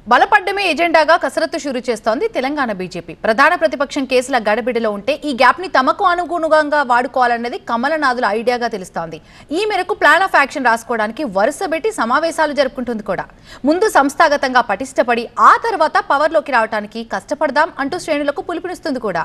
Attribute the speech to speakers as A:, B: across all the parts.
A: బలపడ్డమే ఎజెండాగా కసరత్తు షురూ చేస్తోంది తెలంగాణ బీజేపీ. ప్రధాన ప్రతిపక్షం కేసుల గడబిడలో ఉంటే ఈ గ్యాప్ ని తమకు అనుగుణంగా వాడుకోవాలన్నది కమలనాథుల ఐడియాగా తెలుస్తోంది. ఈ మేరకు ప్లాన్ ఆఫ్ యాక్షన్ రాసుకోవడానికి వరుసబెట్టి సమావేశాలు జరుపుకుంటుంది కూడా. ముందు సంస్థాగతంగా పటిష్టపడి ఆ తర్వాత పవర్లోకి రావడానికి కష్టపడదాం అంటూ శ్రేణులకు పిలుపునిస్తుంది కూడా.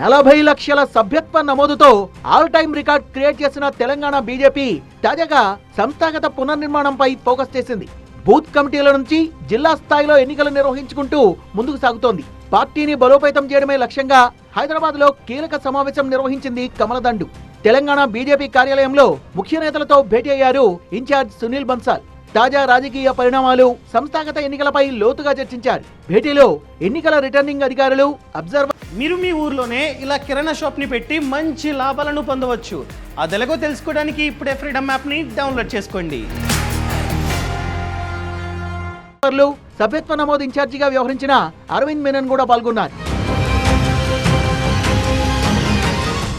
B: 40 లక్షల సభ్యత్వ నమోదుతో ఆల్ టైమ్ రికార్డ్ క్రియేట్ చేసిన తెలంగాణ బీజేపీ తాజాగా సంస్థాగత పునర్నిర్మాణంపై ఫోకస్ చేసింది. బూత్ కమిటీల నుంచి జిల్లా స్థాయిలో ఎన్నికలు నిర్వహించుకుంటూ ముందుకు సాగుతోంది. పార్టీని బలోపేతం చేయడమే లక్ష్యంగా హైదరాబాద్ లో కీలక సమావేశం నిర్వహించింది కమలదండు. తెలంగాణ బీజేపీ కార్యాలయంలో ముఖ్య నేతలతో భేటీ అయ్యారు ఇన్ఛార్జ్ సునీల్ బన్సాల్. తాజా రాజకీయ పరిణామాలు, సంస్థాగత ఎన్నికలపై లోతుగా చర్చించారు. భేటీలో ఎన్నికల రిటర్నింగ్ అధికారులు, అబ్జర్వర్.
C: మీరు మీ ఊర్లోనే ఇలా కిరాణా షాప్ ని పెట్టి మంచి లాభాలను పొందవచ్చు. అదెలాగో తెలుసుకోవడానికి ఇప్పుడే ఫ్రీడమ్ యాప్ ని డౌన్లోడ్ చేసుకోండి.
B: సభ్యత్వ నమోదు ఇన్ఛార్జిగా వ్యవహరించిన అరవింద్ మేనన్ కూడా పాల్గొన్నారు.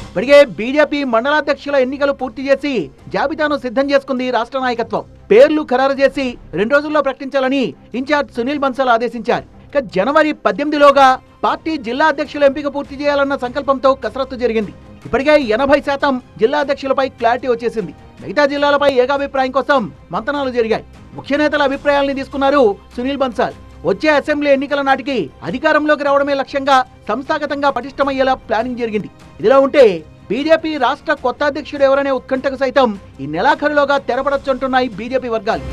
B: ఇప్పటికే బీజేపీ మండలాధ్యక్షుల ఎన్నికలు పూర్తి చేసి జాబితాను సిద్ధం చేసుకుంది రాష్ట్ర నాయకత్వం. పేర్లు ఖరారు చేసి 2 రోజుల్లో ప్రకటించాలని ఇన్ఛార్జ్ సునీల్ బన్సాల్ ఆదేశించారు. ఇక జనవరి 18లోగా పార్టీ జిల్లా అధ్యక్షుల ఎంపిక పూర్తి చేయాలన్న సంకల్పంతో కసరత్తు జరిగింది. ఇప్పటికే 80% జిల్లా అధ్యక్షులపై క్లారిటీ వచ్చేసింది. మిగతా జిల్లాలపై ఏకాభిప్రాయం కోసం మంతనాలు జరిగాయి. ముఖ్య నేతల అభిప్రాయాల్ని తీసుకున్నారు సునీల్ బన్సాల్. వచ్చే అసెంబ్లీ ఎన్నికల నాటికి అధికారంలోకి రావడమే లక్ష్యంగా సంస్థాగతంగా పటిష్టమయ్యేలా ప్లానింగ్ జరిగింది. ఇదిలా ఉంటే బీజేపీ రాష్ట్ర కొత్త అధ్యక్షుడు ఎవరనే ఉత్కంఠకు సైతం ఈ నెలాఖరులోగా తెరపడొచ్చంటున్నాయి బీజేపీ వర్గాలు.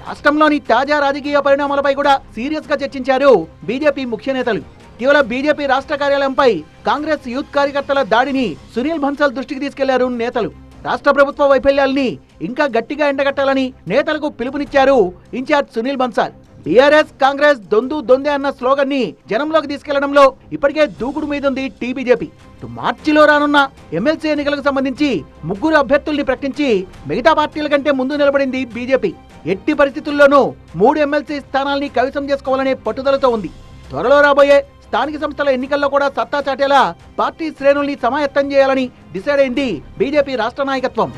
B: రాష్ట్రంలోని తాజా రాజకీయ పరిణామాలపై కూడా సీరియస్ గా చర్చించారు బీజేపీ ముఖ్య నేతలు. ఇటీవల బీజేపీ రాష్ట్ర కార్యాలయంపై కాంగ్రెస్ యూత్ కార్యకర్తల దాడిని సునీల్ బన్సాల్ దృష్టికి తీసుకెళ్లారు నేతలు. రాష్ట్ర ప్రభుత్వ వైఫల్యాల్ని ఇంకా గట్టిగా ఎండగట్టాలని నేతలకు పిలుపునిచ్చారు ఇన్ఛార్జ్ సునీల్ బన్సాల్. బీఆర్ఎస్ కాంగ్రెస్ దొందు దొందే అన్న స్లోగన్ ని జనంలోకి తీసుకెళ్లడంలో ఇప్పటికే దూకుడు మీదుంది టీబీజేపీ. మార్చిలో రానున్న ఎమ్మెల్సీ ఎన్నికలకు సంబంధించి 3 అభ్యర్థుల్ని ప్రకటించి మిగతా పార్టీల కంటే ముందు నిలబడింది బీజేపీ. ఎట్టి పరిస్థితుల్లోనూ 3 ఎమ్మెల్సీ స్థానాల్ని కైవసం చేసుకోవాలనే పట్టుదలతో ఉంది. త్వరలో రాబోయే స్థానిక సంస్థల ఎన్నికల్లో కూడా సత్తా చాటేలా పార్టీ శ్రేణుల్ని సమాయత్తం చేయాలని డిసైడ్ అయింది బీజేపీ రాష్ట్ర నాయకత్వం.